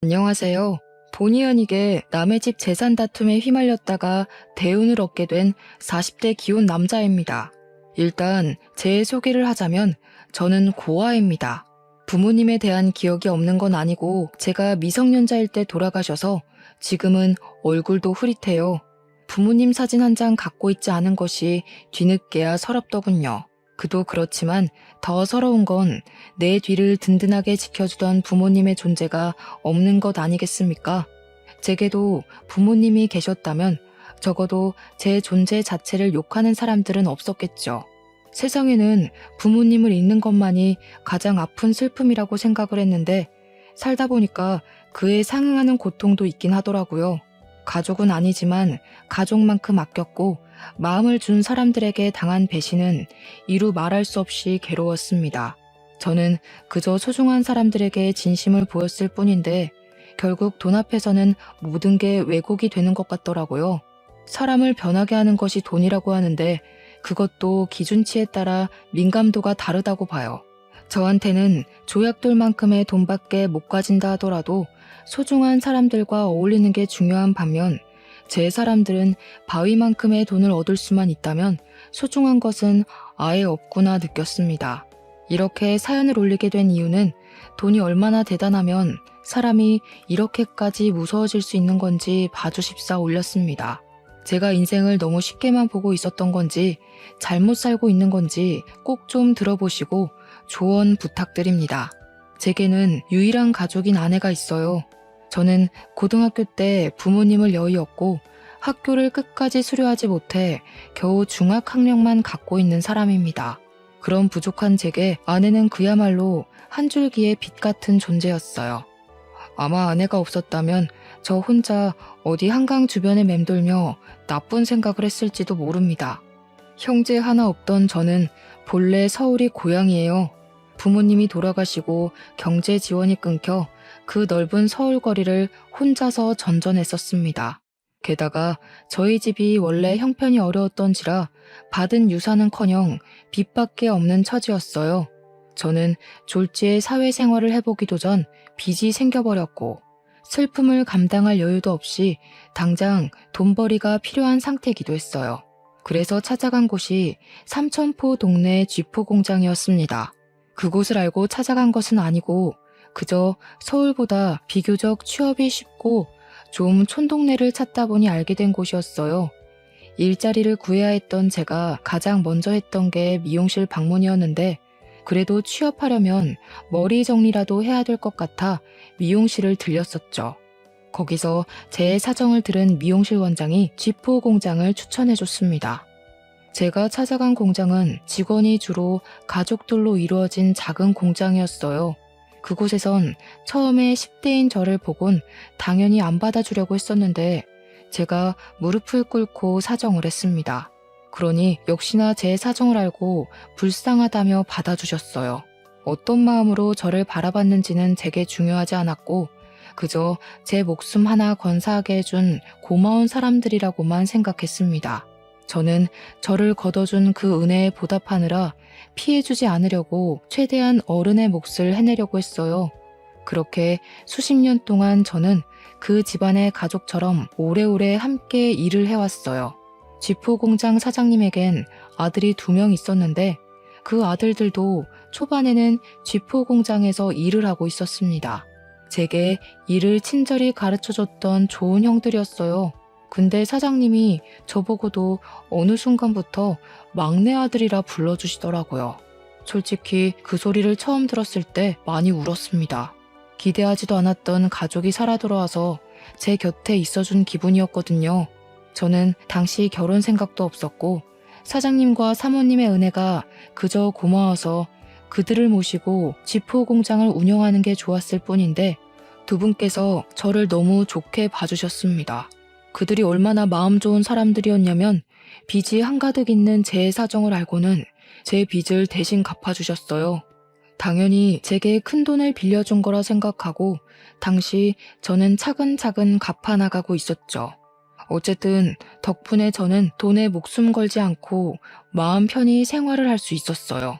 안녕하세요. 본의 아니게 남의 집 재산 다툼에 휘말렸다가 대운을 얻게 된 40대 기혼 남자입니다. 일단 제 소개를 하자면 저는 고아입니다. 부모님에 대한 기억이 없는 건 아니고 제가 미성년자일 때 돌아가셔서 지금은 얼굴도 흐릿해요. 부모님 사진 한 장 갖고 있지 않은 것이 뒤늦게야 서럽더군요. 그도 그렇지만 더 서러운 건 내 뒤를 든든하게 지켜주던 부모님의 존재가 없는 것 아니겠습니까? 제게도 부모님이 계셨다면 적어도 제 존재 자체를 욕하는 사람들은 없었겠죠. 세상에는 부모님을 잃는 것만이 가장 아픈 슬픔이라고 생각을 했는데 살다 보니까 그에 상응하는 고통도 있긴 하더라고요. 가족은 아니지만 가족만큼 아꼈고 마음을 준 사람들에게 당한 배신은 이루 말할 수 없이 괴로웠습니다. 저는 그저 소중한 사람들에게 진심을 보였을 뿐인데 결국 돈 앞에서는 모든 게 왜곡이 되는 것 같더라고요. 사람을 변하게 하는 것이 돈이라고 하는데 그것도 기준치에 따라 민감도가 다르다고 봐요. 저한테는 조약돌만큼의 돈밖에 못 가진다 하더라도 소중한 사람들과 어울리는 게 중요한 반면 제 사람들은 바위만큼의 돈을 얻을 수만 있다면 소중한 것은 아예 없구나 느꼈습니다. 이렇게 사연을 올리게 된 이유는 돈이 얼마나 대단하면 사람이 이렇게까지 무서워질 수 있는 건지 봐주십사 올렸습니다. 제가 인생을 너무 쉽게만 보고 있었던 건지 잘못 살고 있는 건지 꼭 좀 들어보시고 조언 부탁드립니다. 제게는 유일한 가족인 아내가 있어요. 저는 고등학교 때 부모님을 여의었고 학교를 끝까지 수료하지 못해 겨우 중학학력만 갖고 있는 사람입니다. 그런 부족한 제게 아내는 그야말로 한 줄기의 빛 같은 존재였어요. 아마 아내가 없었다면 저 혼자 어디 한강 주변에 맴돌며 나쁜 생각을 했을지도 모릅니다. 형제 하나 없던 저는 본래 서울이 고향이에요. 부모님이 돌아가시고 경제 지원이 끊겨 그 넓은 서울 거리를 혼자서 전전했었습니다. 게다가 저희 집이 원래 형편이 어려웠던지라 받은 유산은커녕 빚밖에 없는 처지였어요. 저는 졸지에 사회생활을 해보기도 전 빚이 생겨버렸고 슬픔을 감당할 여유도 없이 당장 돈벌이가 필요한 상태이기도 했어요. 그래서 찾아간 곳이 삼천포 동네 쥐포 공장이었습니다. 그곳을 알고 찾아간 것은 아니고 그저 서울보다 비교적 취업이 쉽고 좀 촌동네를 찾다 보니 알게 된 곳이었어요. 일자리를 구해야 했던 제가 가장 먼저 했던 게 미용실 방문이었는데 그래도 취업하려면 머리 정리라도 해야 될 것 같아 미용실을 들렸었죠. 거기서 제 사정을 들은 미용실 원장이 쥐포 공장을 추천해줬습니다. 제가 찾아간 공장은 직원이 주로 가족들로 이루어진 작은 공장이었어요. 그곳에선 처음에 10대인 저를 보곤 당연히 안 받아주려고 했었는데 제가 무릎을 꿇고 사정을 했습니다. 그러니 역시나 제 사정을 알고 불쌍하다며 받아주셨어요. 어떤 마음으로 저를 바라봤는지는 제게 중요하지 않았고 그저 제 목숨 하나 건사하게 해준 고마운 사람들이라고만 생각했습니다. 저는 저를 걷어준 그 은혜에 보답하느라 피해주지 않으려고 최대한 어른의 몫을 해내려고 했어요. 그렇게 수십 년 동안 저는 그 집안의 가족처럼 오래오래 함께 일을 해왔어요. 쥐포 공장 사장님에겐 아들이 2명 있었는데 그 아들들도 초반에는 쥐포 공장에서 일을 하고 있었습니다. 제게 일을 친절히 가르쳐줬던 좋은 형들이었어요. 근데 사장님이 저보고도 어느 순간부터 막내 아들이라 불러주시더라고요. 솔직히 그 소리를 처음 들었을 때 많이 울었습니다. 기대하지도 않았던 가족이 살아 돌아와서 제 곁에 있어준 기분이었거든요. 저는 당시 결혼 생각도 없었고 사장님과 사모님의 은혜가 그저 고마워서 그들을 모시고 쥐포 공장을 운영하는 게 좋았을 뿐인데 두 분께서 저를 너무 좋게 봐주셨습니다. 그들이 얼마나 마음 좋은 사람들이었냐면 빚이 한가득 있는 제 사정을 알고는 제 빚을 대신 갚아주셨어요. 당연히 제게 큰 돈을 빌려준 거라 생각하고 당시 저는 차근차근 갚아나가고 있었죠. 어쨌든 덕분에 저는 돈에 목숨 걸지 않고 마음 편히 생활을 할 수 있었어요.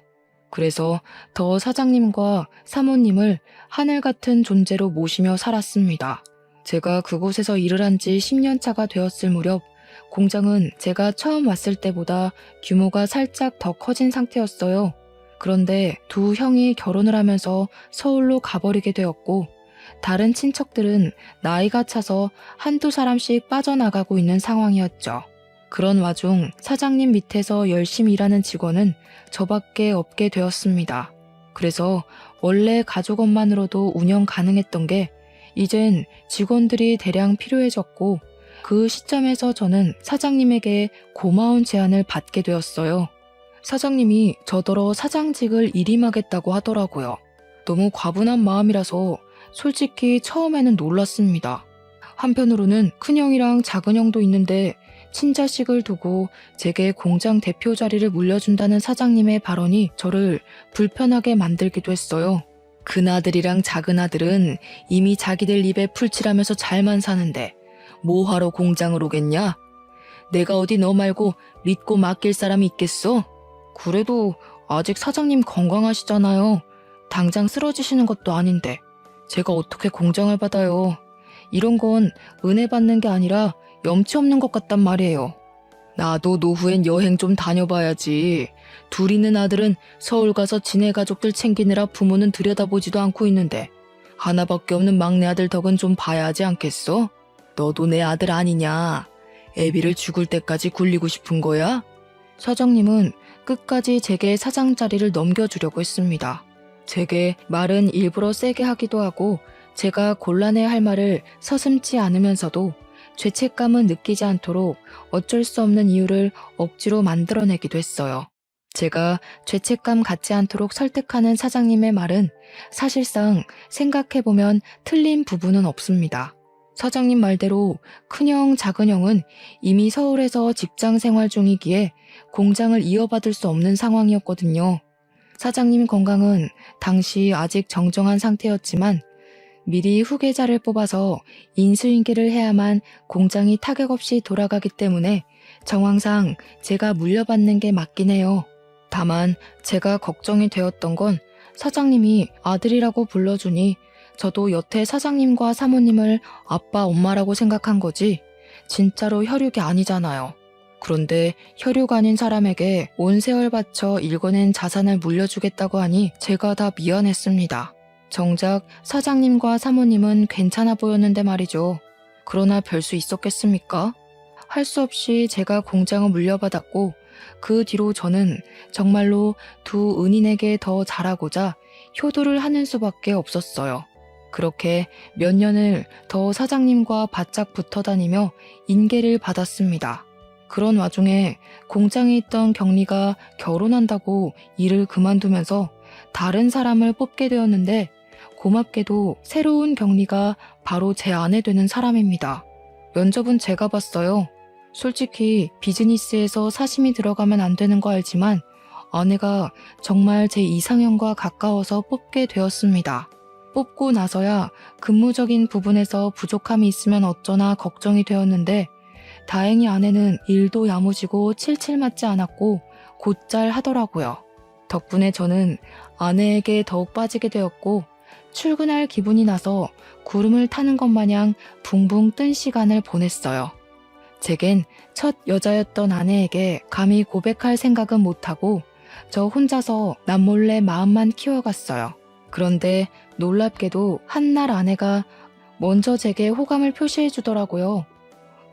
그래서 더 사장님과 사모님을 하늘 같은 존재로 모시며 살았습니다. 제가 그곳에서 일을 한 지 10년 차가 되었을 무렵 공장은 제가 처음 왔을 때보다 규모가 살짝 더 커진 상태였어요. 그런데 두 형이 결혼을 하면서 서울로 가버리게 되었고 다른 친척들은 나이가 차서 한두 사람씩 빠져나가고 있는 상황이었죠. 그런 와중 사장님 밑에서 열심히 일하는 직원은 저밖에 없게 되었습니다. 그래서 원래 가족원만으로도 운영 가능했던 게 이젠 직원들이 대량 필요해졌고 그 시점에서 저는 사장님에게 고마운 제안을 받게 되었어요. 사장님이 저더러 사장직을 일임하겠다고 하더라고요. 너무 과분한 마음이라서 솔직히 처음에는 놀랐습니다. 한편으로는 큰형이랑 작은형도 있는데 친자식을 두고 제게 공장 대표 자리를 물려준다는 사장님의 발언이 저를 불편하게 만들기도 했어요. 큰아들이랑 작은아들은 이미 자기들 입에 풀칠하면서 잘만 사는데 뭐하러 공장을 오겠냐? 내가 어디 너 말고 믿고 맡길 사람이 있겠어? 그래도 아직 사장님 건강하시잖아요. 당장 쓰러지시는 것도 아닌데 제가 어떻게 공장을 받아요. 이런 건 은혜 받는 게 아니라 염치 없는 것 같단 말이에요. 나도 노후엔 여행 좀 다녀봐야지. 둘 있는 아들은 서울 가서 지네 가족들 챙기느라 부모는 들여다보지도 않고 있는데 하나밖에 없는 막내 아들 덕은 좀 봐야 하지 않겠어? 너도 내 아들 아니냐? 애비를 죽을 때까지 굴리고 싶은 거야? 사장님은 끝까지 제게 사장 자리를 넘겨주려고 했습니다. 제게 말은 일부러 세게 하기도 하고 제가 곤란해 할 말을 서슴지 않으면서도 죄책감은 느끼지 않도록 어쩔 수 없는 이유를 억지로 만들어내기도 했어요. 제가 죄책감 갖지 않도록 설득하는 사장님의 말은 사실상 생각해보면 틀린 부분은 없습니다. 사장님 말대로 큰형, 작은형은 이미 서울에서 직장 생활 중이기에 공장을 이어받을 수 없는 상황이었거든요. 사장님 건강은 당시 아직 정정한 상태였지만 미리 후계자를 뽑아서 인수인계를 해야만 공장이 타격 없이 돌아가기 때문에 정황상 제가 물려받는 게 맞긴 해요. 다만 제가 걱정이 되었던 건 사장님이 아들이라고 불러주니 저도 여태 사장님과 사모님을 아빠, 엄마라고 생각한 거지 진짜로 혈육이 아니잖아요. 그런데 혈육 아닌 사람에게 온 세월 바쳐 일궈낸 자산을 물려주겠다고 하니 제가 다 미안했습니다. 정작 사장님과 사모님은 괜찮아 보였는데 말이죠. 그러나 별 수 있었겠습니까? 할 수 없이 제가 공장을 물려받았고 그 뒤로 저는 정말로 두 은인에게 더 잘하고자 효도를 하는 수밖에 없었어요. 그렇게 몇 년을 더 사장님과 바짝 붙어 다니며 인계를 받았습니다. 그런 와중에 공장에 있던 경리가 결혼한다고 일을 그만두면서 다른 사람을 뽑게 되었는데 고맙게도 새로운 경리가 바로 제 아내 되는 사람입니다. 면접은 제가 봤어요. 솔직히 비즈니스에서 사심이 들어가면 안 되는 거 알지만 아내가 정말 제 이상형과 가까워서 뽑게 되었습니다. 뽑고 나서야 근무적인 부분에서 부족함이 있으면 어쩌나 걱정이 되었는데 다행히 아내는 일도 야무지고 칠칠 맞지 않았고 곧잘 하더라고요. 덕분에 저는 아내에게 더욱 빠지게 되었고 출근할 기분이 나서 구름을 타는 것 마냥 붕붕 뜬 시간을 보냈어요. 제겐 첫 여자였던 아내에게 감히 고백할 생각은 못하고 저 혼자서 남몰래 마음만 키워갔어요. 그런데 놀랍게도 한날 아내가 먼저 제게 호감을 표시해 주더라고요.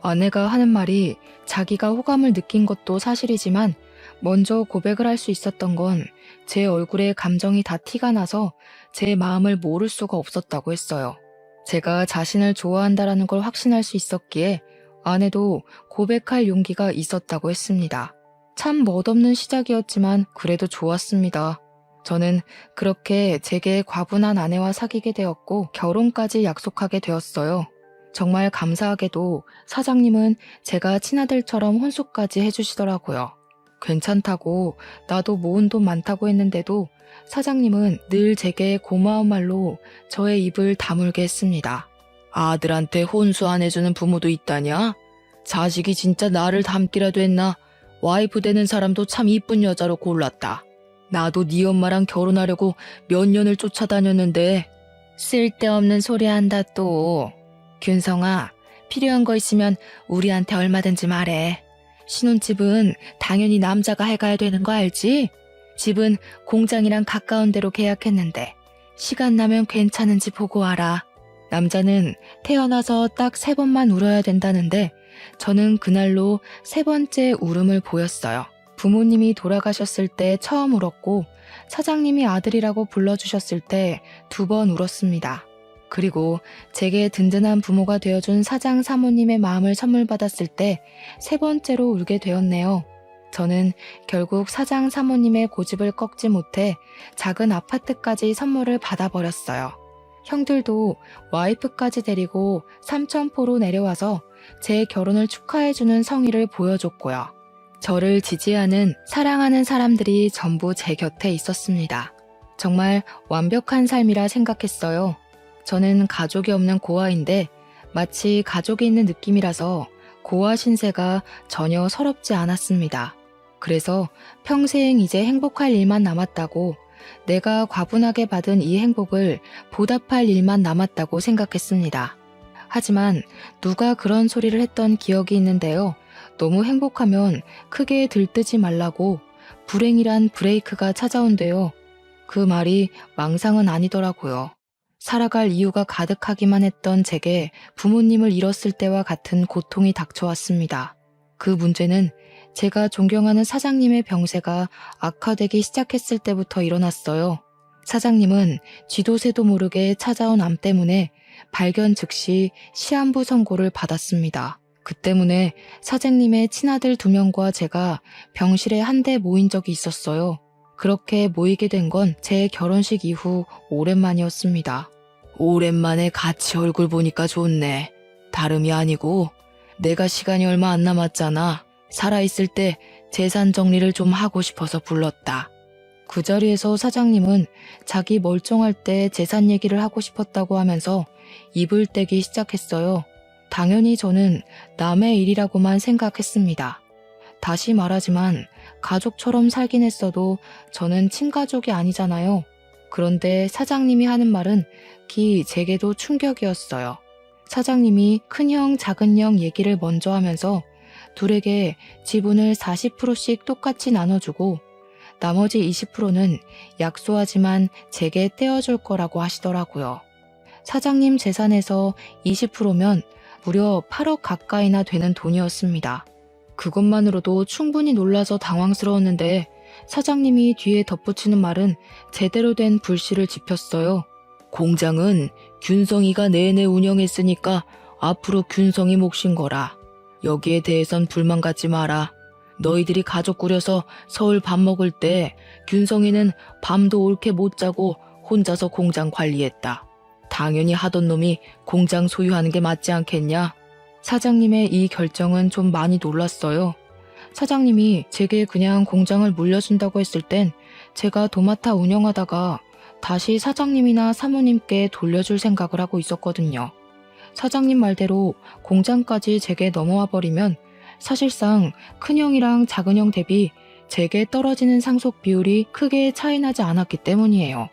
아내가 하는 말이 자기가 호감을 느낀 것도 사실이지만 먼저 고백을 할 수 있었던 건 제 얼굴에 감정이 다 티가 나서 제 마음을 모를 수가 없었다고 했어요. 제가 자신을 좋아한다라는 걸 확신할 수 있었기에 아내도 고백할 용기가 있었다고 했습니다. 참 멋없는 시작이었지만 그래도 좋았습니다. 저는 그렇게 제게 과분한 아내와 사귀게 되었고 결혼까지 약속하게 되었어요. 정말 감사하게도 사장님은 제가 친아들처럼 혼수까지 해주시더라고요. 괜찮다고 나도 모은 돈 많다고 했는데도 사장님은 늘 제게 고마운 말로 저의 입을 다물게 했습니다. 아들한테 혼수 안 해주는 부모도 있다냐? 자식이 진짜 나를 닮기라도 했나? 와이프 되는 사람도 참 이쁜 여자로 골랐다. 나도 네 엄마랑 결혼하려고 몇 년을 쫓아다녔는데. 쓸데없는 소리 한다 또. 균성아, 필요한 거 있으면 우리한테 얼마든지 말해. 신혼집은 당연히 남자가 해가야 되는 거 알지? 집은 공장이랑 가까운 데로 계약했는데 시간 나면 괜찮은지 보고 와라. 남자는 태어나서 딱 3번만 울어야 된다는데 저는 그날로 3번째 울음을 보였어요. 부모님이 돌아가셨을 때 처음 울었고 사장님이 아들이라고 불러주셨을 때 2번 울었습니다. 그리고 제게 든든한 부모가 되어준 사장 사모님의 마음을 선물 받았을 때 3번째로 울게 되었네요. 저는 결국 사장 사모님의 고집을 꺾지 못해 작은 아파트까지 선물을 받아버렸어요. 형들도 와이프까지 데리고 삼천포로 내려와서 제 결혼을 축하해주는 성의를 보여줬고요. 저를 지지하는 사랑하는 사람들이 전부 제 곁에 있었습니다. 정말 완벽한 삶이라 생각했어요. 저는 가족이 없는 고아인데 마치 가족이 있는 느낌이라서 고아 신세가 전혀 서럽지 않았습니다. 그래서 평생 이제 행복할 일만 남았다고, 내가 과분하게 받은 이 행복을 보답할 일만 남았다고 생각했습니다. 하지만 누가 그런 소리를 했던 기억이 있는데요. 너무 행복하면 크게 들뜨지 말라고 불행이란 브레이크가 찾아온대요. 그 말이 망상은 아니더라고요. 살아갈 이유가 가득하기만 했던 제게 부모님을 잃었을 때와 같은 고통이 닥쳐왔습니다. 그 문제는 제가 존경하는 사장님의 병세가 악화되기 시작했을 때부터 일어났어요. 사장님은 쥐도 새도 모르게 찾아온 암 때문에 발견 즉시 시한부 선고를 받았습니다. 그 때문에 사장님의 친아들 2명과 제가 병실에 한데 모인 적이 있었어요. 그렇게 모이게 된 건 제 결혼식 이후 오랜만이었습니다. 오랜만에 같이 얼굴 보니까 좋네. 다름이 아니고 내가 시간이 얼마 안 남았잖아. 살아있을 때 재산 정리를 좀 하고 싶어서 불렀다. 그 자리에서 사장님은 자기 멀쩡할 때 재산 얘기를 하고 싶었다고 하면서 입을 떼기 시작했어요. 당연히 저는 남의 일이라고만 생각했습니다. 다시 말하지만 가족처럼 살긴 했어도 저는 친가족이 아니잖아요. 그런데 사장님이 하는 말은 제게도 충격이었어요. 사장님이 큰형, 작은형 얘기를 먼저 하면서 둘에게 지분을 40%씩 똑같이 나눠주고 나머지 20%는 약소하지만 제게 떼어줄 거라고 하시더라고요. 사장님 재산에서 20%면 무려 8억 가까이나 되는 돈이었습니다. 그것만으로도 충분히 놀라서 당황스러웠는데 사장님이 뒤에 덧붙이는 말은 제대로 된 불씨를 지폈어요. 공장은 균성이가 내내 운영했으니까 앞으로 균성이 몫인 거라. 여기에 대해선 불만 갖지 마라. 너희들이 가족 꾸려서 서울 밥 먹을 때 균성이는 밤도 옳게 못 자고 혼자서 공장 관리했다. 당연히 하던 놈이 공장 소유하는 게 맞지 않겠냐? 사장님의 이 결정은 좀 많이 놀랐어요. 사장님이 제게 그냥 공장을 물려준다고 했을 땐 제가 도맡아 운영하다가 다시 사장님이나 사모님께 돌려줄 생각을 하고 있었거든요. 사장님 말대로 공장까지 제게 넘어와 버리면 사실상 큰형이랑 작은형 대비 제게 떨어지는 상속 비율이 크게 차이나지 않았기 때문이에요.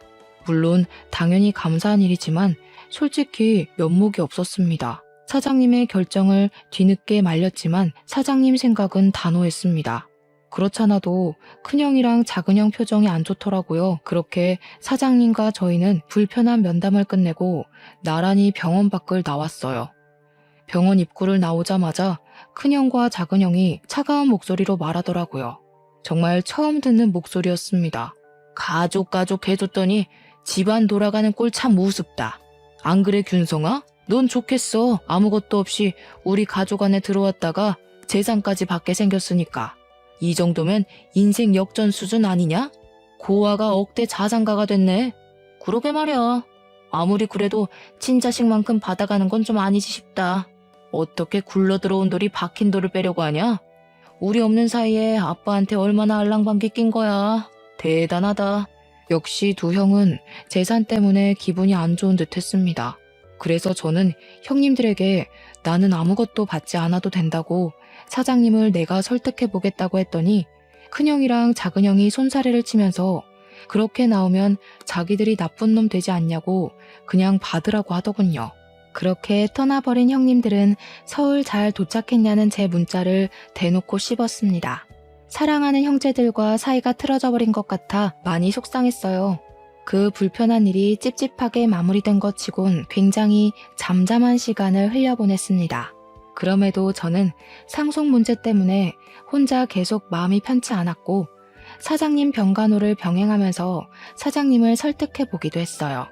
물론 당연히 감사한 일이지만 솔직히 면목이 없었습니다. 사장님의 결정을 뒤늦게 말렸지만 사장님 생각은 단호했습니다. 그렇잖아도 큰형이랑 작은형 표정이 안 좋더라고요. 그렇게 사장님과 저희는 불편한 면담을 끝내고 나란히 병원 밖을 나왔어요. 병원 입구를 나오자마자 큰형과 작은형이 차가운 목소리로 말하더라고요. 정말 처음 듣는 목소리였습니다. 가족 해줬더니 집안 돌아가는 꼴 참 우습다. 안 그래 균성아? 넌 좋겠어. 아무것도 없이 우리 가족 안에 들어왔다가 재산까지 받게 생겼으니까. 이 정도면 인생 역전 수준 아니냐? 고아가 억대 자산가가 됐네. 그러게 말이야. 아무리 그래도 친자식만큼 받아가는 건 좀 아니지 싶다. 어떻게 굴러들어온 돌이 박힌 돌을 빼려고 하냐? 우리 없는 사이에 아빠한테 얼마나 알랑방귀 낀 거야. 대단하다. 역시 2형은 재산 때문에 기분이 안 좋은 듯 했습니다. 그래서 저는 형님들에게 나는 아무것도 받지 않아도 된다고 사장님을 내가 설득해보겠다고 했더니 큰형이랑 작은형이 손사래를 치면서 그렇게 나오면 자기들이 나쁜 놈 되지 않냐고 그냥 받으라고 하더군요. 그렇게 떠나버린 형님들은 서울 잘 도착했냐는 제 문자를 대놓고 씹었습니다. 사랑하는 형제들과 사이가 틀어져 버린 것 같아 많이 속상했어요. 그 불편한 일이 찝찝하게 마무리된 것 치곤 굉장히 잠잠한 시간을 흘려보냈습니다. 그럼에도 저는 상속 문제 때문에 혼자 계속 마음이 편치 않았고 사장님 병간호를 병행하면서 사장님을 설득해 보기도 했어요.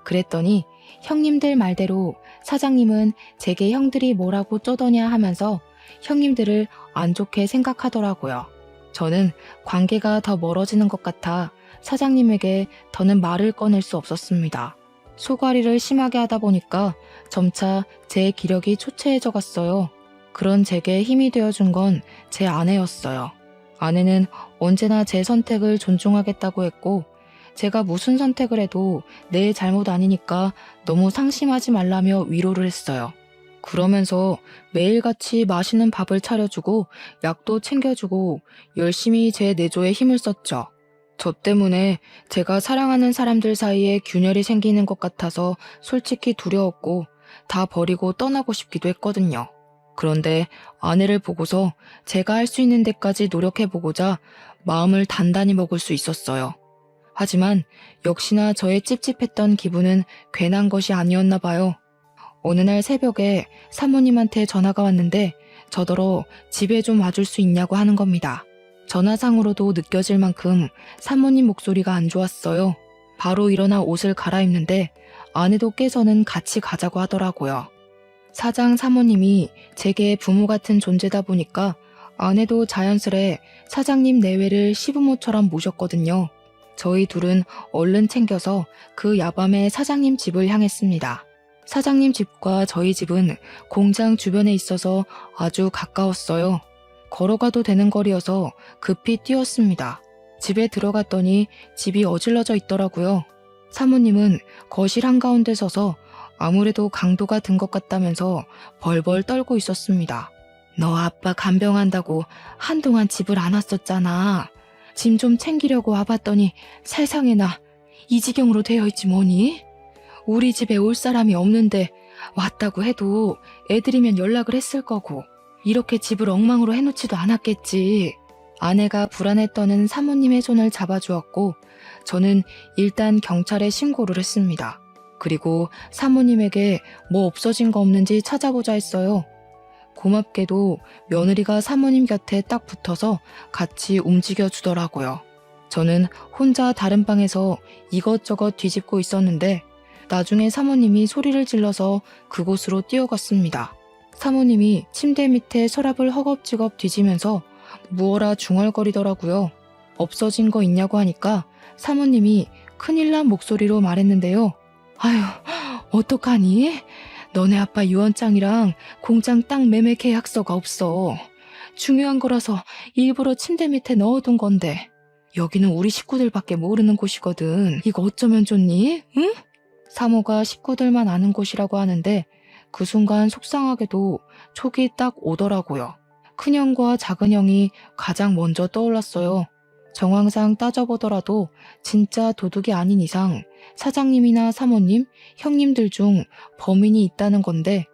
그랬더니 형님들 말대로 사장님은 제게 형들이 뭐라고 쪼더냐 하면서 형님들을 안 좋게 생각하더라고요. 저는 관계가 더 멀어지는 것 같아 사장님에게 더는 말을 꺼낼 수 없었습니다. 소가리를 심하게 하다 보니까 점차 제 기력이 초췌해져 갔어요. 그런 제게 힘이 되어준 건 제 아내였어요. 아내는 언제나 제 선택을 존중하겠다고 했고 제가 무슨 선택을 해도 내 잘못 아니니까 너무 상심하지 말라며 위로를 했어요. 그러면서 매일같이 맛있는 밥을 차려주고 약도 챙겨주고 열심히 제 내조에 힘을 썼죠. 저 때문에 제가 사랑하는 사람들 사이에 균열이 생기는 것 같아서 솔직히 두려웠고 다 버리고 떠나고 싶기도 했거든요. 그런데 아내를 보고서 제가 할 수 있는 데까지 노력해보고자 마음을 단단히 먹을 수 있었어요. 하지만 역시나 저의 찝찝했던 기분은 괜한 것이 아니었나 봐요. 어느 날 새벽에 사모님한테 전화가 왔는데 저더러 집에 좀 와줄 수 있냐고 하는 겁니다. 전화상으로도 느껴질 만큼 사모님 목소리가 안 좋았어요. 바로 일어나 옷을 갈아입는데 아내도 깨서는 같이 가자고 하더라고요. 사장 사모님이 제게 부모 같은 존재다 보니까 아내도 자연스레 사장님 내외를 시부모처럼 모셨거든요. 저희 둘은 얼른 챙겨서 그 야밤에 사장님 집을 향했습니다. 사장님 집과 저희 집은 공장 주변에 있어서 아주 가까웠어요. 걸어가도 되는 거리여서 급히 뛰었습니다. 집에 들어갔더니 집이 어질러져 있더라고요. 사모님은 거실 한가운데 서서 아무래도 강도가 든 것 같다면서 벌벌 떨고 있었습니다. 너 아빠 간병한다고 한동안 집을 안 왔었잖아. 짐 좀 챙기려고 와봤더니 세상에나 이 지경으로 되어 있지 뭐니? 우리 집에 올 사람이 없는데 왔다고 해도 애들이면 연락을 했을 거고 이렇게 집을 엉망으로 해놓지도 않았겠지. 아내가 불안에 떠는 사모님의 손을 잡아주었고 저는 일단 경찰에 신고를 했습니다. 그리고 사모님에게 뭐 없어진 거 없는지 찾아보자 했어요. 고맙게도 며느리가 사모님 곁에 딱 붙어서 같이 움직여 주더라고요. 저는 혼자 다른 방에서 이것저것 뒤집고 있었는데 나중에 사모님이 소리를 질러서 그곳으로 뛰어갔습니다. 사모님이 침대 밑에 서랍을 허겁지겁 뒤지면서 무어라 중얼거리더라고요. 없어진 거 있냐고 하니까 사모님이 큰일 난 목소리로 말했는데요. 아휴, 어떡하니? 너네 아빠 유언장이랑 공장 땅 매매 계약서가 없어. 중요한 거라서 일부러 침대 밑에 넣어둔 건데 여기는 우리 식구들밖에 모르는 곳이거든. 이거 어쩌면 좋니? 응? 사모가 식구들만 아는 곳이라고 하는데 그 순간 속상하게도 촉이 딱 오더라고요. 큰형과 작은형이 가장 먼저 떠올랐어요. 정황상 따져보더라도 진짜 도둑이 아닌 이상 사장님이나 사모님, 형님들 중 범인이 있다는 건데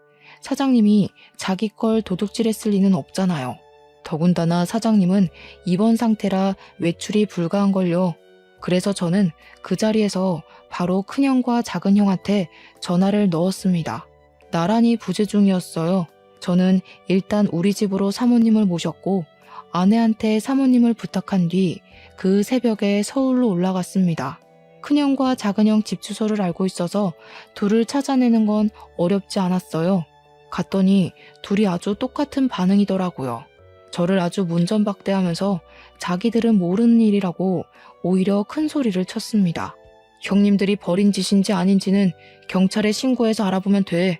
사장님이 자기 걸 도둑질했을 리는 없잖아요. 더군다나 사장님은 입원 상태라 외출이 불가한걸요. 그래서 저는 그 자리에서 바로 큰형과 작은형한테 전화를 넣었습니다. 나란히 부재 중이었어요. 저는 일단 우리 집으로 사모님을 모셨고 아내한테 사모님을 부탁한 뒤 그 새벽에 서울로 올라갔습니다. 큰형과 작은형 집 주소를 알고 있어서 둘을 찾아내는 건 어렵지 않았어요. 갔더니 둘이 아주 똑같은 반응이더라고요. 저를 아주 문전박대하면서 자기들은 모르는 일이라고 오히려 큰 소리를 쳤습니다. 형님들이 벌인 짓인지 아닌지는 경찰에 신고해서 알아보면 돼.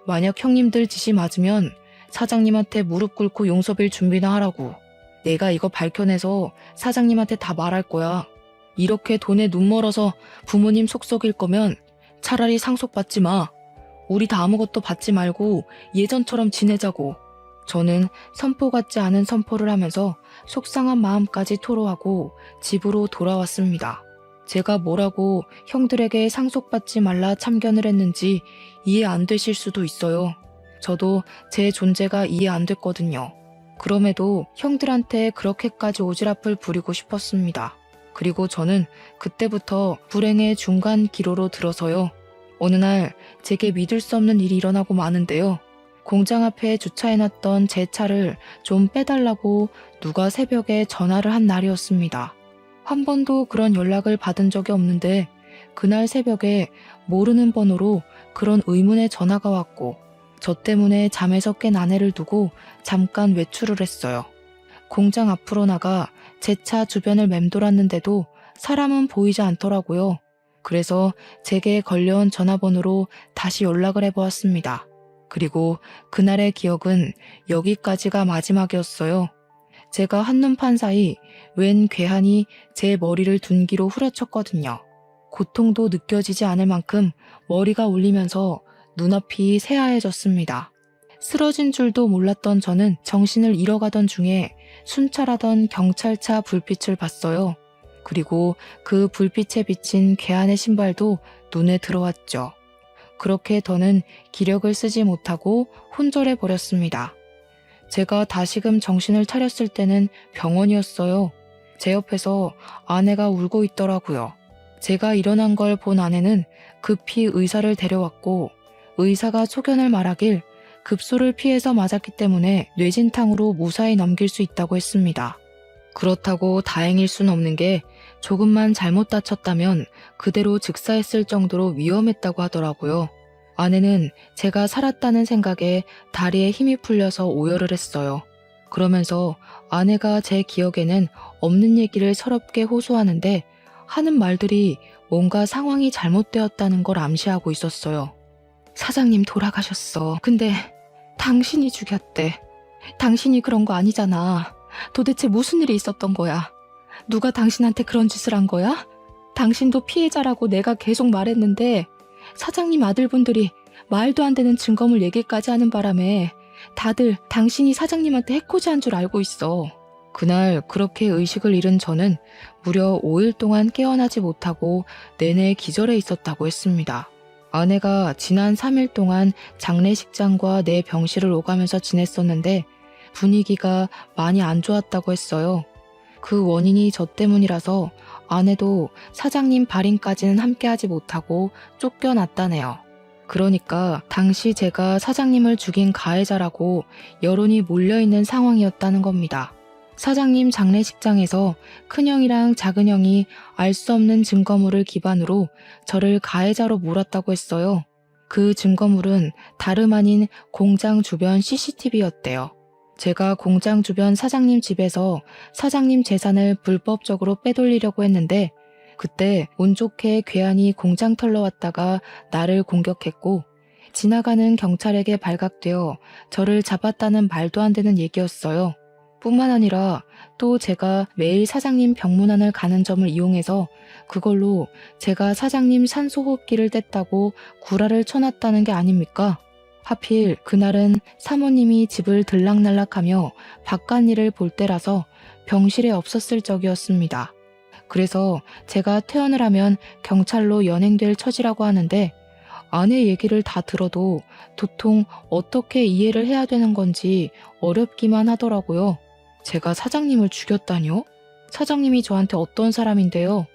만약 형님들 짓이 맞으면 사장님한테 무릎 꿇고 용서 빌 준비나 하라고. 내가 이거 밝혀내서 사장님한테 다 말할 거야. 이렇게 돈에 눈 멀어서 부모님 속 썩일 거면 차라리 상속받지 마. 우리 다 아무것도 받지 말고 예전처럼 지내자고. 저는 선포 같지 않은 선포를 하면서 속상한 마음까지 토로하고 집으로 돌아왔습니다. 제가 뭐라고 형들에게 상속받지 말라 참견을 했는지 이해 안 되실 수도 있어요. 저도 제 존재가 이해 안 됐거든요. 그럼에도 형들한테 그렇게까지 오지랖을 부리고 싶었습니다. 그리고 저는 그때부터 불행의 중간 기로로 들어서요. 어느 날 제게 믿을 수 없는 일이 일어나고 마는데요. 공장 앞에 주차해놨던 제 차를 좀 빼달라고 누가 새벽에 전화를 한 날이었습니다. 한 번도 그런 연락을 받은 적이 없는데 그날 새벽에 모르는 번호로 그런 의문의 전화가 왔고 저 때문에 잠에서 깬 아내를 두고 잠깐 외출을 했어요. 공장 앞으로 나가 제 차 주변을 맴돌았는데도 사람은 보이지 않더라고요. 그래서 제게 걸려온 전화번호로 다시 연락을 해보았습니다. 그리고 그날의 기억은 여기까지가 마지막이었어요. 제가 한눈판 사이 웬 괴한이 제 머리를 둔기로 후려쳤거든요. 고통도 느껴지지 않을 만큼 머리가 울리면서 눈앞이 새하얘졌습니다. 쓰러진 줄도 몰랐던 저는 정신을 잃어가던 중에 순찰하던 경찰차 불빛을 봤어요. 그리고 그 불빛에 비친 괴한의 신발도 눈에 들어왔죠. 그렇게 더는 기력을 쓰지 못하고 혼절해 버렸습니다. 제가 다시금 정신을 차렸을 때는 병원이었어요. 제 옆에서 아내가 울고 있더라고요. 제가 일어난 걸 본 아내는 급히 의사를 데려왔고 의사가 소견을 말하길 급소를 피해서 맞았기 때문에 뇌진탕으로 무사히 넘길 수 있다고 했습니다. 그렇다고 다행일 순 없는 게 조금만 잘못 다쳤다면 그대로 즉사했을 정도로 위험했다고 하더라고요. 아내는 제가 살았다는 생각에 다리에 힘이 풀려서 오열을 했어요. 그러면서 아내가 제 기억에는 없는 얘기를 서럽게 호소하는데 하는 말들이 뭔가 상황이 잘못되었다는 걸 암시하고 있었어요. 사장님 돌아가셨어. 근데 당신이 죽였대. 당신이 그런 거 아니잖아. 도대체 무슨 일이 있었던 거야? 누가 당신한테 그런 짓을 한 거야? 당신도 피해자라고 내가 계속 말했는데 사장님 아들분들이 말도 안 되는 증거물 얘기까지 하는 바람에 다들 당신이 사장님한테 해코지한 줄 알고 있어. 그날 그렇게 의식을 잃은 저는 무려 5일 동안 깨어나지 못하고 내내 기절해 있었다고 했습니다. 아내가 지난 3일 동안 장례식장과 내 병실을 오가면서 지냈었는데 분위기가 많이 안 좋았다고 했어요. 그 원인이 저 때문이라서 아내도 사장님 발인까지는 함께하지 못하고 쫓겨났다네요. 그러니까 당시 제가 사장님을 죽인 가해자라고 여론이 몰려있는 상황이었다는 겁니다. 사장님 장례식장에서 큰형이랑 작은형이 알 수 없는 증거물을 기반으로 저를 가해자로 몰았다고 했어요. 그 증거물은 다름 아닌 공장 주변 CCTV였대요. 제가 공장 주변 사장님 집에서 사장님 재산을 불법적으로 빼돌리려고 했는데 그때 운 좋게 괴한이 공장 털러 왔다가 나를 공격했고 지나가는 경찰에게 발각되어 저를 잡았다는 말도 안 되는 얘기였어요. 뿐만 아니라 또 제가 매일 사장님 병문안을 가는 점을 이용해서 그걸로 제가 사장님 산소호흡기를 뗐다고 구라를 쳐놨다는 게 아닙니까? 하필 그날은 사모님이 집을 들락날락하며 바깥일을 볼 때라서 병실에 없었을 적이었습니다. 그래서 제가 퇴원을 하면 경찰로 연행될 처지라고 하는데 아내 얘기를 다 들어도 도통 어떻게 이해를 해야 되는 건지 어렵기만 하더라고요. 제가 사장님을 죽였다뇨? 사장님이 저한테 어떤 사람인데요?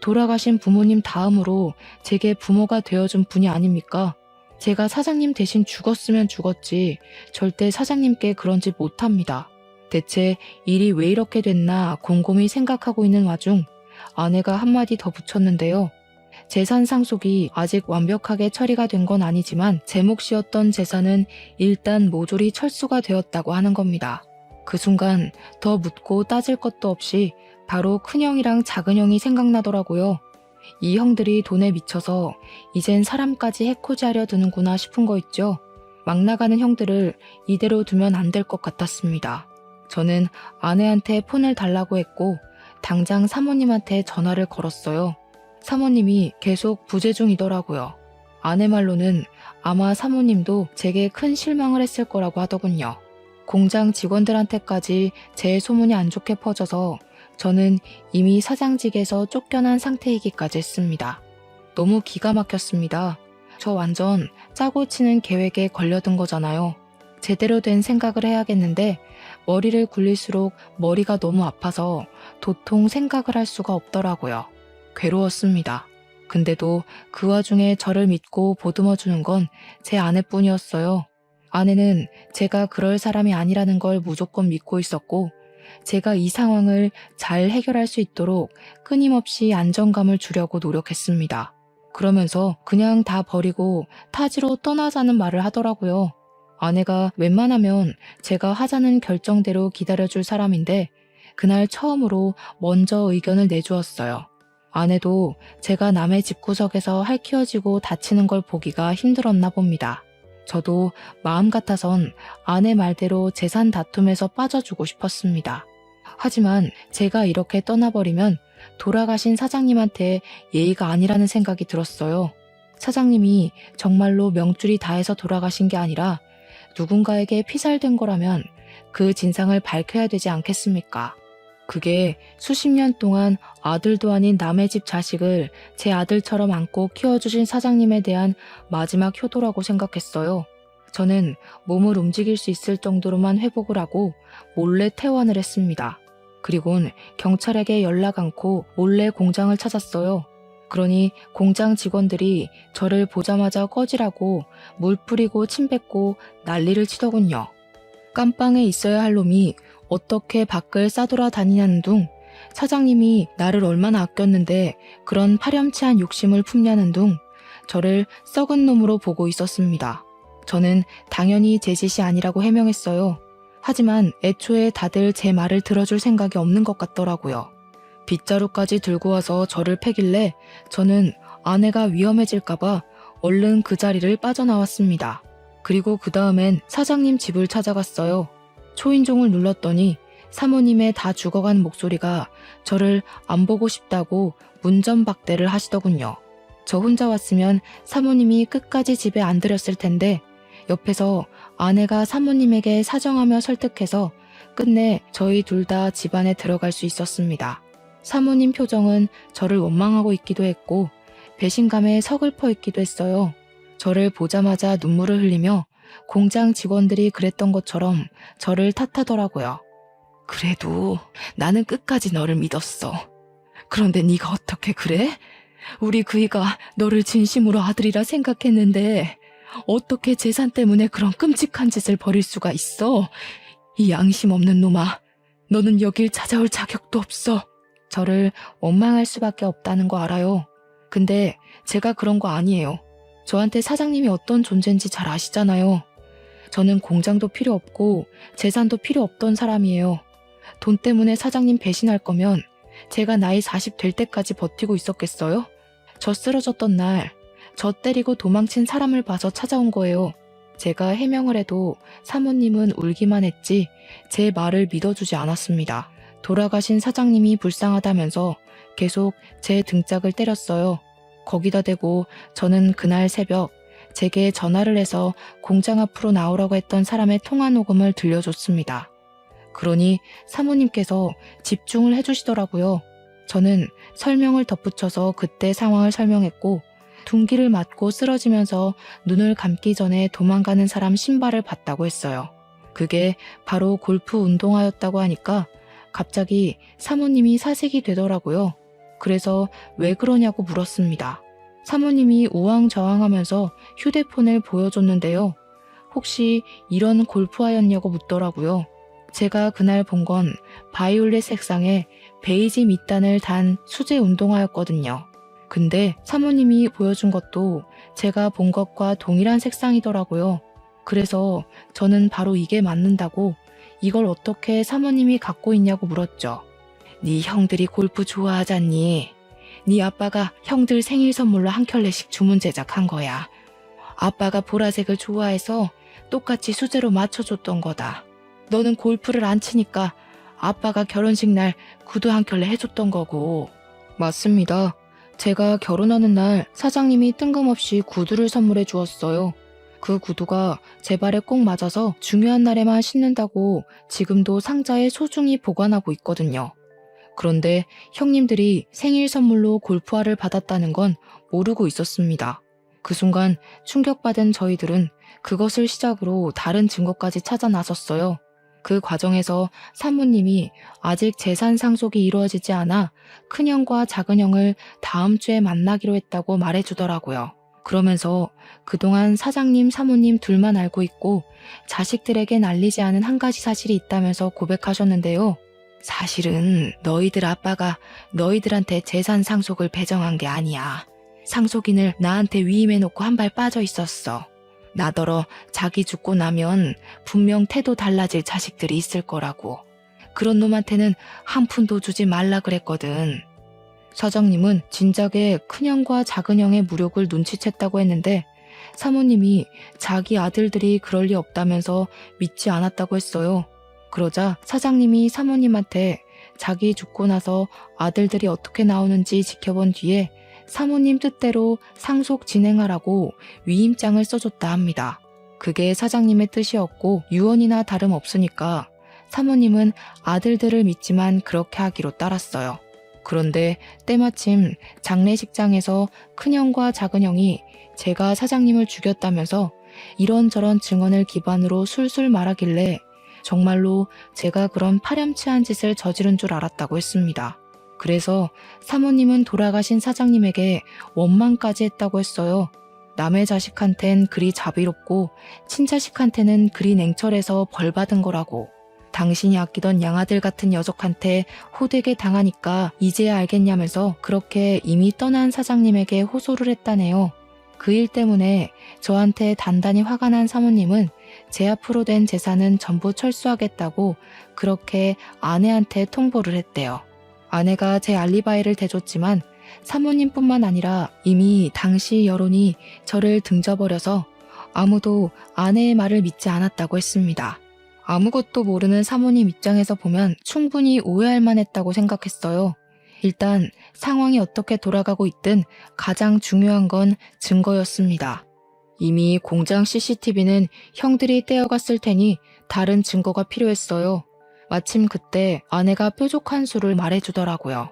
돌아가신 부모님 다음으로 제게 부모가 되어준 분이 아닙니까? 제가 사장님 대신 죽었으면 죽었지 절대 사장님께 그런 짓 못합니다. 대체 일이 왜 이렇게 됐나 곰곰이 생각하고 있는 와중 아내가 한마디 더 붙였는데요. 재산 상속이 아직 완벽하게 처리가 된 건 아니지만 제 몫이었던 재산은 일단 모조리 철수가 되었다고 하는 겁니다. 그 순간 더 묻고 따질 것도 없이 바로 큰형이랑 작은형이 생각나더라고요. 이 형들이 돈에 미쳐서 이젠 사람까지 해코지하려 드는구나 싶은 거 있죠. 막 나가는 형들을 이대로 두면 안 될 것 같았습니다. 저는 아내한테 폰을 달라고 했고 당장 사모님한테 전화를 걸었어요. 사모님이 계속 부재 중이더라고요. 아내 말로는 아마 사모님도 제게 큰 실망을 했을 거라고 하더군요. 공장 직원들한테까지 제 소문이 안 좋게 퍼져서 저는 이미 사장직에서 쫓겨난 상태이기까지 했습니다. 너무 기가 막혔습니다. 저 완전 짜고 치는 계획에 걸려든 거잖아요. 제대로 된 생각을 해야겠는데 머리를 굴릴수록 머리가 너무 아파서 도통 생각을 할 수가 없더라고요. 괴로웠습니다. 근데도 그 와중에 저를 믿고 보듬어주는 건 제 아내뿐이었어요. 아내는 제가 그럴 사람이 아니라는 걸 무조건 믿고 있었고 제가 이 상황을 잘 해결할 수 있도록 끊임없이 안정감을 주려고 노력했습니다. 그러면서 그냥 다 버리고 타지로 떠나자는 말을 하더라고요. 아내가 웬만하면 제가 하자는 결정대로 기다려줄 사람인데 그날 처음으로 먼저 의견을 내주었어요. 아내도 제가 남의 집구석에서 할퀴어지고 다치는 걸 보기가 힘들었나 봅니다. 저도 마음 같아선 아내 말대로 재산 다툼에서 빠져주고 싶었습니다. 하지만 제가 이렇게 떠나버리면 돌아가신 사장님한테 예의가 아니라는 생각이 들었어요. 사장님이 정말로 명줄이 다해서 돌아가신 게 아니라 누군가에게 피살된 거라면 그 진상을 밝혀야 되지 않겠습니까? 그게 수십 년 동안 아들도 아닌 남의 집 자식을 제 아들처럼 안고 키워주신 사장님에 대한 마지막 효도라고 생각했어요. 저는 몸을 움직일 수 있을 정도로만 회복을 하고 몰래 퇴원을 했습니다. 그리고는 경찰에게 연락 않고 몰래 공장을 찾았어요. 그러니 공장 직원들이 저를 보자마자 꺼지라고 물 뿌리고 침 뱉고 난리를 치더군요. 깜빵에 있어야 할 놈이 어떻게 밖을 싸돌아다니냐는 둥, 사장님이 나를 얼마나 아꼈는데 그런 파렴치한 욕심을 품냐는 둥, 저를 썩은 놈으로 보고 있었습니다. 저는 당연히 제 짓이 아니라고 해명했어요. 하지만 애초에 다들 제 말을 들어줄 생각이 없는 것 같더라고요. 빗자루까지 들고 와서 저를 패길래 저는 아내가 위험해질까봐 얼른 그 자리를 빠져나왔습니다. 그리고 그 다음엔 사장님 집을 찾아갔어요. 초인종을 눌렀더니 사모님의 다 죽어간 목소리가 저를 안 보고 싶다고 문전박대를 하시더군요. 저 혼자 왔으면 사모님이 끝까지 집에 안 들였을 텐데 옆에서 아내가 사모님에게 사정하며 설득해서 끝내 저희 둘 다 집안에 들어갈 수 있었습니다. 사모님 표정은 저를 원망하고 있기도 했고 배신감에 서글퍼 있기도 했어요. 저를 보자마자 눈물을 흘리며 공장 직원들이 그랬던 것처럼 저를 탓하더라고요. 그래도 나는 끝까지 너를 믿었어. 그런데 네가 어떻게 그래? 우리 그이가 너를 진심으로 아들이라 생각했는데 어떻게 재산 때문에 그런 끔찍한 짓을 벌일 수가 있어? 이 양심 없는 놈아, 너는 여길 찾아올 자격도 없어. 저를 원망할 수밖에 없다는 거 알아요. 근데 제가 그런 거 아니에요. 저한테 사장님이 어떤 존재인지 잘 아시잖아요. 저는 공장도 필요 없고 재산도 필요 없던 사람이에요. 돈 때문에 사장님 배신할 거면 제가 나이 40 될 때까지 버티고 있었겠어요? 저 쓰러졌던 날, 저 때리고 도망친 사람을 봐서 찾아온 거예요. 제가 해명을 해도 사모님은 울기만 했지 제 말을 믿어주지 않았습니다. 돌아가신 사장님이 불쌍하다면서 계속 제 등짝을 때렸어요. 거기다 대고 저는 그날 새벽 제게 전화를 해서 공장 앞으로 나오라고 했던 사람의 통화 녹음을 들려줬습니다. 그러니 사모님께서 집중을 해주시더라고요. 저는 설명을 덧붙여서 그때 상황을 설명했고 둔기를 맞고 쓰러지면서 눈을 감기 전에 도망가는 사람 신발을 봤다고 했어요. 그게 바로 골프 운동화였다고 하니까 갑자기 사모님이 사색이 되더라고요. 그래서 왜 그러냐고 물었습니다. 사모님이 우왕좌왕하면서 휴대폰을 보여줬는데요. 혹시 이런 골프화였냐고 묻더라고요. 제가 그날 본 건 바이올렛 색상의 베이지 밑단을 단 수제 운동화였거든요. 근데 사모님이 보여준 것도 제가 본 것과 동일한 색상이더라고요. 그래서 저는 바로 이게 맞는다고 이걸 어떻게 사모님이 갖고 있냐고 물었죠. 네 형들이 골프 좋아하잖니. 네 아빠가 형들 생일 선물로 한 켤레씩 주문 제작한 거야. 아빠가 보라색을 좋아해서 똑같이 수제로 맞춰줬던 거다. 너는 골프를 안 치니까 아빠가 결혼식 날 구두 한 켤레 해줬던 거고. 맞습니다. 제가 결혼하는 날 사장님이 뜬금없이 구두를 선물해 주었어요. 그 구두가 제 발에 꼭 맞아서 중요한 날에만 신는다고 지금도 상자에 소중히 보관하고 있거든요. 그런데 형님들이 생일 선물로 골프화를 받았다는 건 모르고 있었습니다. 그 순간 충격받은 저희들은 그것을 시작으로 다른 증거까지 찾아 나섰어요. 그 과정에서 사모님이 아직 재산 상속이 이루어지지 않아 큰형과 작은형을 다음 주에 만나기로 했다고 말해주더라고요. 그러면서 그동안 사장님, 사모님 둘만 알고 있고 자식들에겐 알리지 않은 한 가지 사실이 있다면서 고백하셨는데요. 사실은 너희들 아빠가 너희들한테 재산 상속을 배정한 게 아니야. 상속인을 나한테 위임해놓고 한 발 빠져 있었어. 나더러 자기 죽고 나면 분명 태도 달라질 자식들이 있을 거라고. 그런 놈한테는 한 푼도 주지 말라 그랬거든. 사장님은 진작에 큰형과 작은형의 무력을 눈치챘다고 했는데 사모님이 자기 아들들이 그럴 리 없다면서 믿지 않았다고 했어요. 그러자 사장님이 사모님한테 자기 죽고 나서 아들들이 어떻게 나오는지 지켜본 뒤에 사모님 뜻대로 상속 진행하라고 위임장을 써줬다 합니다. 그게 사장님의 뜻이었고 유언이나 다름없으니까 사모님은 아들들을 믿지만 그렇게 하기로 따랐어요. 그런데 때마침 장례식장에서 큰형과 작은형이 제가 사장님을 죽였다면서 이런저런 증언을 기반으로 술술 말하길래 정말로 제가 그런 파렴치한 짓을 저지른 줄 알았다고 했습니다. 그래서 사모님은 돌아가신 사장님에게 원망까지 했다고 했어요. 남의 자식한텐 그리 자비롭고 친자식한테는 그리 냉철해서 벌 받은 거라고. 당신이 아끼던 양아들 같은 녀석한테 호되게 당하니까 이제야 알겠냐면서 그렇게 이미 떠난 사장님에게 호소를 했다네요. 그 일 때문에 저한테 단단히 화가 난 사모님은 제 앞으로 된 재산은 전부 철수하겠다고 그렇게 아내한테 통보를 했대요. 아내가 제 알리바이를 대줬지만 사모님뿐만 아니라 이미 당시 여론이 저를 등져버려서 아무도 아내의 말을 믿지 않았다고 했습니다. 아무것도 모르는 사모님 입장에서 보면 충분히 오해할 만했다고 생각했어요. 일단 상황이 어떻게 돌아가고 있든 가장 중요한 건 증거였습니다. 이미 공장 CCTV는 형들이 떼어갔을 테니 다른 증거가 필요했어요. 마침 그때 아내가 뾰족한 수를 말해주더라고요.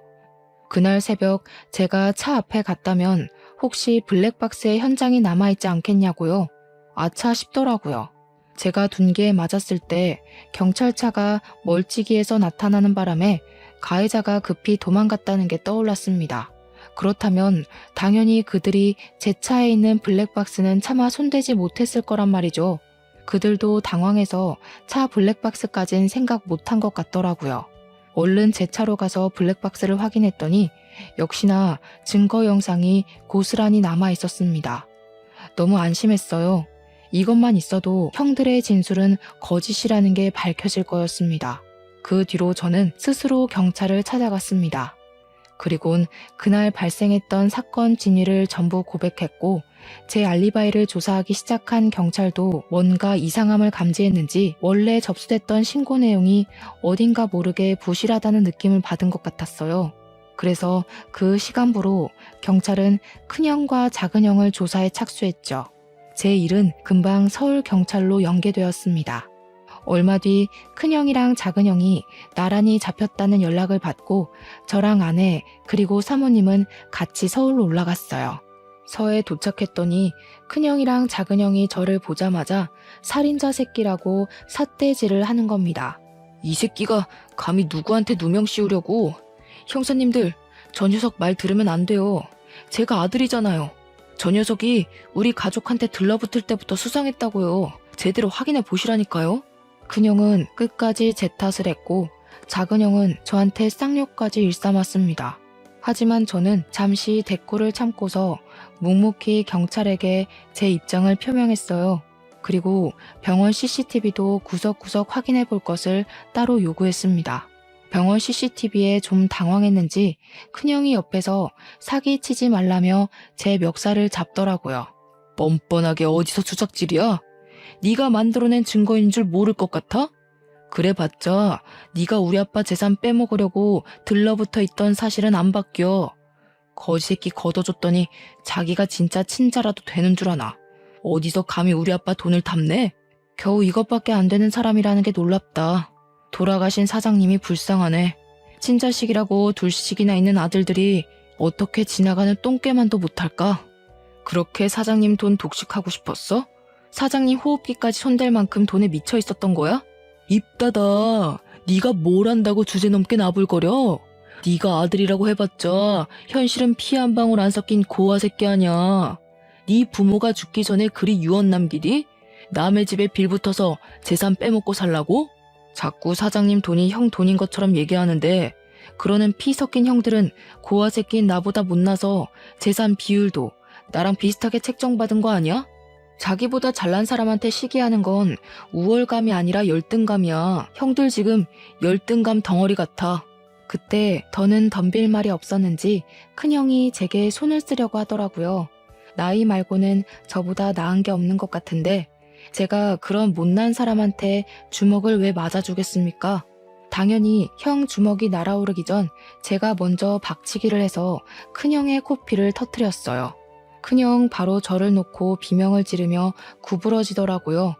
그날 새벽 제가 차 앞에 갔다면 혹시 블랙박스의 현장이 남아있지 않겠냐고요. 아차 싶더라고요. 제가 둔기에 맞았을 때 경찰차가 멀찍이에서 나타나는 바람에 가해자가 급히 도망갔다는 게 떠올랐습니다. 그렇다면 당연히 그들이 제 차에 있는 블랙박스는 차마 손대지 못했을 거란 말이죠. 그들도 당황해서 차 블랙박스까진 생각 못한 것 같더라고요. 얼른 제 차로 가서 블랙박스를 확인했더니 역시나 증거 영상이 고스란히 남아 있었습니다. 너무 안심했어요. 이것만 있어도 형들의 진술은 거짓이라는 게 밝혀질 거였습니다. 그 뒤로 저는 스스로 경찰을 찾아갔습니다. 그리곤 그날 발생했던 사건 진위를 전부 고백했고 제 알리바이를 조사하기 시작한 경찰도 뭔가 이상함을 감지했는지 원래 접수됐던 신고 내용이 어딘가 모르게 부실하다는 느낌을 받은 것 같았어요. 그래서 그 시간부로 경찰은 큰형과 작은형을 조사에 착수했죠. 제 일은 금방 서울경찰로 연계되었습니다. 얼마 뒤 큰형이랑 작은형이 나란히 잡혔다는 연락을 받고 저랑 아내 그리고 사모님은 같이 서울로 올라갔어요. 서에 도착했더니 큰형이랑 작은형이 저를 보자마자 살인자 새끼라고 삿대질을 하는 겁니다. 이 새끼가 감히 누구한테 누명 씌우려고. 형사님들, 저 녀석 말 들으면 안 돼요. 제가 아들이잖아요. 저 녀석이 우리 가족한테 들러붙을 때부터 수상했다고요. 제대로 확인해 보시라니까요. 큰형은 끝까지 제 탓을 했고 작은형은 저한테 쌍욕까지 일삼았습니다. 하지만 저는 잠시 대꾸를 참고서 묵묵히 경찰에게 제 입장을 표명했어요. 그리고 병원 CCTV도 구석구석 확인해 볼 것을 따로 요구했습니다. 병원 CCTV에 좀 당황했는지 큰형이 옆에서 사기치지 말라며 제 멱살을 잡더라고요. 뻔뻔하게 어디서 주작질이야? 네가 만들어낸 증거인 줄 모를 것 같아? 그래봤자 네가 우리 아빠 재산 빼먹으려고 들러붙어 있던 사실은 안 바뀌어. 거지 새끼 걷어줬더니 자기가 진짜 친자라도 되는 줄 아나. 어디서 감히 우리 아빠 돈을 탐내? 겨우 이것밖에 안 되는 사람이라는 게 놀랍다. 돌아가신 사장님이 불쌍하네. 친자식이라고 둘씩이나 있는 아들들이 어떻게 지나가는 똥개만도 못할까? 그렇게 사장님 돈 독식하고 싶었어? 사장님 호흡기까지 손댈 만큼 돈에 미쳐 있었던 거야? 입 닫아. 네가 뭘 안다고 주제넘게 나불거려? 네가 아들이라고 해봤자 현실은 피 한 방울 안 섞인 고아 새끼 아냐. 네 부모가 죽기 전에 그리 유언 남기디? 남의 집에 빌붙어서 재산 빼먹고 살라고? 자꾸 사장님 돈이 형 돈인 것처럼 얘기하는데 그러는 피 섞인 형들은 고아 새끼인 나보다 못나서 재산 비율도 나랑 비슷하게 책정받은 거 아니야? 자기보다 잘난 사람한테 시기하는 건 우월감이 아니라 열등감이야. 형들 지금 열등감 덩어리 같아. 그때 더는 덤빌 말이 없었는지 큰형이 제게 손을 쓰려고 하더라고요. 나이 말고는 저보다 나은 게 없는 것 같은데 제가 그런 못난 사람한테 주먹을 왜 맞아주겠습니까? 당연히 형 주먹이 날아오르기 전 제가 먼저 박치기를 해서 큰형의 코피를 터뜨렸어요. 큰형 바로 저를 놓고 비명을 지르며 구부러지더라고요.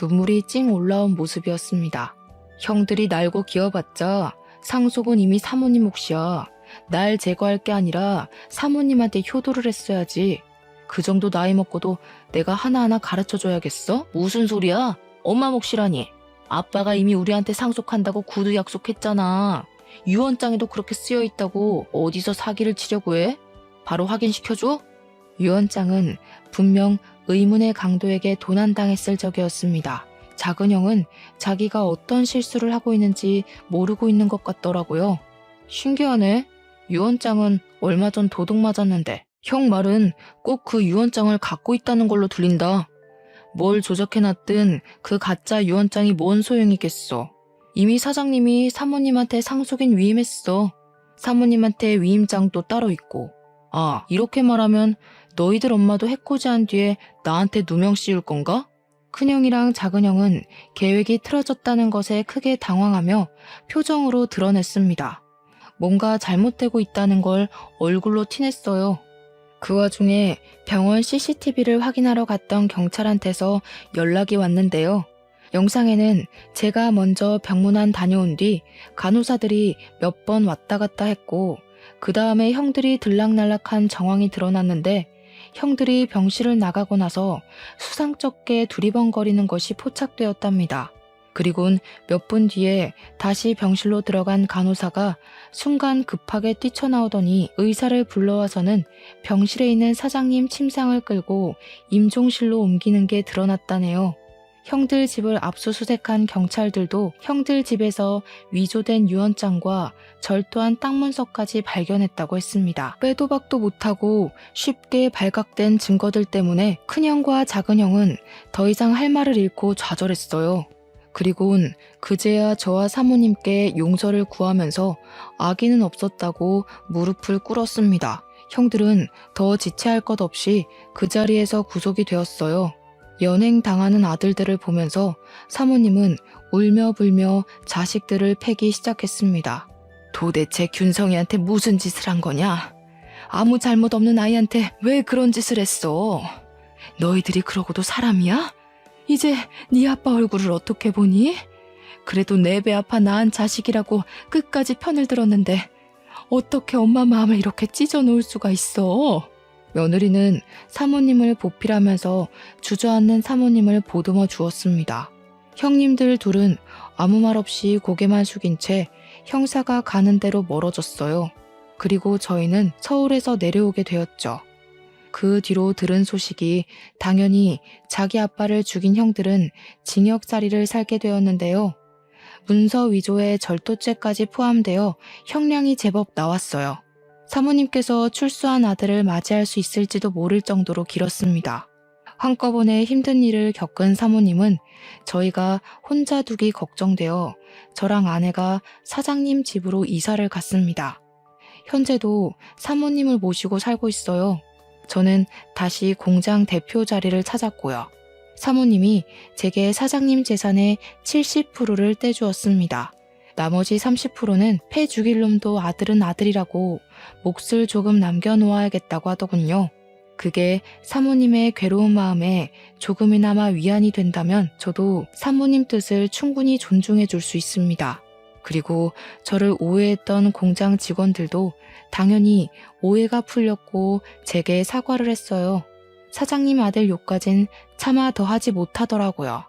눈물이 찡 올라온 모습이었습니다. 형들이 날고 기어봤자 상속은 이미 사모님 몫이야. 날 제거할 게 아니라 사모님한테 효도를 했어야지. 그 정도 나이 먹고도 내가 하나하나 가르쳐줘야겠어? 무슨 소리야? 엄마 몫이라니. 아빠가 이미 우리한테 상속한다고 구두 약속했잖아. 유언장에도 그렇게 쓰여있다고 어디서 사기를 치려고 해? 바로 확인시켜줘? 유언장은 분명 의문의 강도에게 도난당했을 적이었습니다. 작은 형은 자기가 어떤 실수를 하고 있는지 모르고 있는 것 같더라고요. 신기하네. 유언장은 얼마 전 도둑 맞았는데 형 말은 꼭 그 유언장을 갖고 있다는 걸로 들린다. 뭘 조작해놨든 그 가짜 유언장이 뭔 소용이겠어. 이미 사장님이 사모님한테 상속인 위임했어. 사모님한테 위임장도 따로 있고. 아, 이렇게 말하면 너희들 엄마도 해코지한 뒤에 나한테 누명 씌울 건가? 큰형이랑 작은형은 계획이 틀어졌다는 것에 크게 당황하며 표정으로 드러냈습니다. 뭔가 잘못되고 있다는 걸 얼굴로 티냈어요. 그 와중에 병원 CCTV를 확인하러 갔던 경찰한테서 연락이 왔는데요. 영상에는 제가 먼저 병문안 다녀온 뒤 간호사들이 몇 번 왔다 갔다 했고 그 다음에 형들이 들락날락한 정황이 드러났는데 형들이 병실을 나가고 나서 수상쩍게 두리번거리는 것이 포착되었답니다. 그리곤 몇 분 뒤에 다시 병실로 들어간 간호사가 순간 급하게 뛰쳐나오더니 의사를 불러와서는 병실에 있는 사장님 침상을 끌고 임종실로 옮기는 게 드러났다네요. 형들 집을 압수수색한 경찰들도 형들 집에서 위조된 유언장과 절도한 땅 문서까지 발견했다고 했습니다. 빼도 박도 못하고 쉽게 발각된 증거들 때문에 큰형과 작은형은 더 이상 할 말을 잃고 좌절했어요. 그리곤 그제야 저와 사모님께 용서를 구하면서 악의는 없었다고 무릎을 꿇었습니다. 형들은 더 지체할 것 없이 그 자리에서 구속이 되었어요. 연행당하는 아들들을 보면서 사모님은 울며 불며 자식들을 패기 시작했습니다. 도대체 균성이한테 무슨 짓을 한 거냐? 아무 잘못 없는 아이한테 왜 그런 짓을 했어? 너희들이 그러고도 사람이야? 이제 네 아빠 얼굴을 어떻게 보니? 그래도 내 배 아파 낳은 자식이라고 끝까지 편을 들었는데 어떻게 엄마 마음을 이렇게 찢어놓을 수가 있어? 며느리는 사모님을 보필하면서 주저앉는 사모님을 보듬어 주었습니다. 형님들 둘은 아무 말 없이 고개만 숙인 채 형사가 가는 대로 멀어졌어요. 그리고 저희는 서울에서 내려오게 되었죠. 그 뒤로 들은 소식이 당연히 자기 아빠를 죽인 형들은 징역살이를 살게 되었는데요. 문서 위조에 절도죄까지 포함되어 형량이 제법 나왔어요. 사모님께서 출소한 아들을 맞이할 수 있을지도 모를 정도로 길었습니다. 한꺼번에 힘든 일을 겪은 사모님은 저희가 혼자 두기 걱정되어 저랑 아내가 사장님 집으로 이사를 갔습니다. 현재도 사모님을 모시고 살고 있어요. 저는 다시 공장 대표 자리를 찾았고요. 사모님이 제게 사장님 재산의 70%를 떼주었습니다. 나머지 30%는 패 죽일 놈도 아들은 아들이라고 몫을 조금 남겨놓아야겠다고 하더군요. 그게 사모님의 괴로운 마음에 조금이나마 위안이 된다면 저도 사모님 뜻을 충분히 존중해 줄 수 있습니다. 그리고 저를 오해했던 공장 직원들도 당연히 오해가 풀렸고 제게 사과를 했어요. 사장님 아들 욕까진 차마 더 하지 못하더라고요.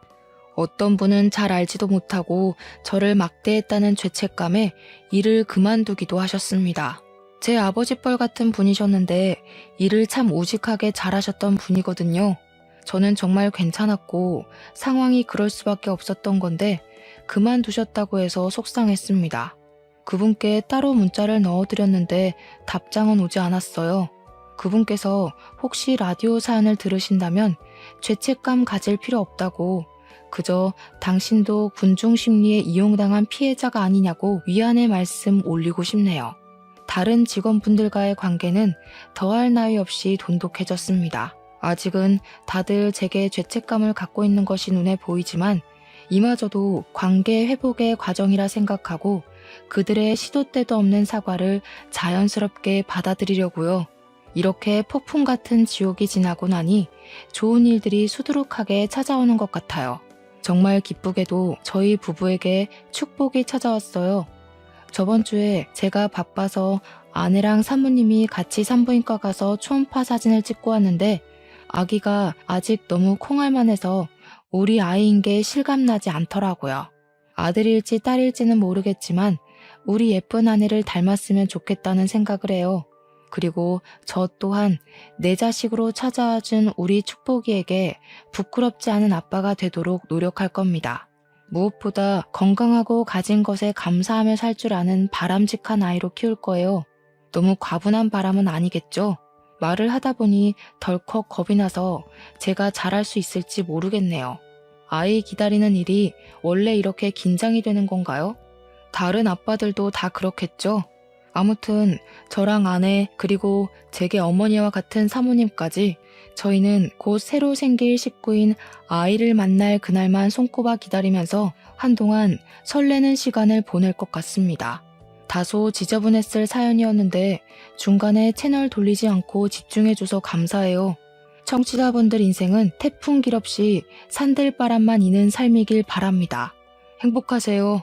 어떤 분은 잘 알지도 못하고 저를 막대했다는 죄책감에 일을 그만두기도 하셨습니다. 제 아버지뻘 같은 분이셨는데 일을 참 우직하게 잘하셨던 분이거든요. 저는 정말 괜찮았고 상황이 그럴 수밖에 없었던 건데 그만두셨다고 해서 속상했습니다. 그분께 따로 문자를 넣어드렸는데 답장은 오지 않았어요. 그분께서 혹시 라디오 사연을 들으신다면 죄책감 가질 필요 없다고 그저 당신도 군중 심리에 이용당한 피해자가 아니냐고 위안의 말씀 올리고 싶네요. 다른 직원분들과의 관계는 더할 나위 없이 돈독해졌습니다. 아직은 다들 제게 죄책감을 갖고 있는 것이 눈에 보이지만 이마저도 관계 회복의 과정이라 생각하고 그들의 시도 때도 없는 사과를 자연스럽게 받아들이려고요. 이렇게 폭풍 같은 지옥이 지나고 나니 좋은 일들이 수두룩하게 찾아오는 것 같아요. 정말 기쁘게도 저희 부부에게 축복이 찾아왔어요. 저번 주에 제가 바빠서 아내랑 사모님이 같이 산부인과 가서 초음파 사진을 찍고 왔는데 아기가 아직 너무 콩알만해서 우리 아이인 게 실감나지 않더라고요. 아들일지 딸일지는 모르겠지만 우리 예쁜 아내를 닮았으면 좋겠다는 생각을 해요. 그리고 저 또한 내 자식으로 찾아와준 우리 축복이에게 부끄럽지 않은 아빠가 되도록 노력할 겁니다. 무엇보다 건강하고 가진 것에 감사하며 살 줄 아는 바람직한 아이로 키울 거예요. 너무 과분한 바람은 아니겠죠? 말을 하다 보니 덜컥 겁이 나서 제가 잘할 수 있을지 모르겠네요. 아이 기다리는 일이 원래 이렇게 긴장이 되는 건가요? 다른 아빠들도 다 그렇겠죠? 아무튼 저랑 아내 그리고 제게 어머니와 같은 사모님까지 저희는 곧 새로 생길 식구인 아이를 만날 그날만 손꼽아 기다리면서 한동안 설레는 시간을 보낼 것 같습니다. 다소 지저분했을 사연이었는데 중간에 채널 돌리지 않고 집중해줘서 감사해요. 청취자분들 인생은 태풍 길 없이 산들바람만 이는 삶이길 바랍니다. 행복하세요.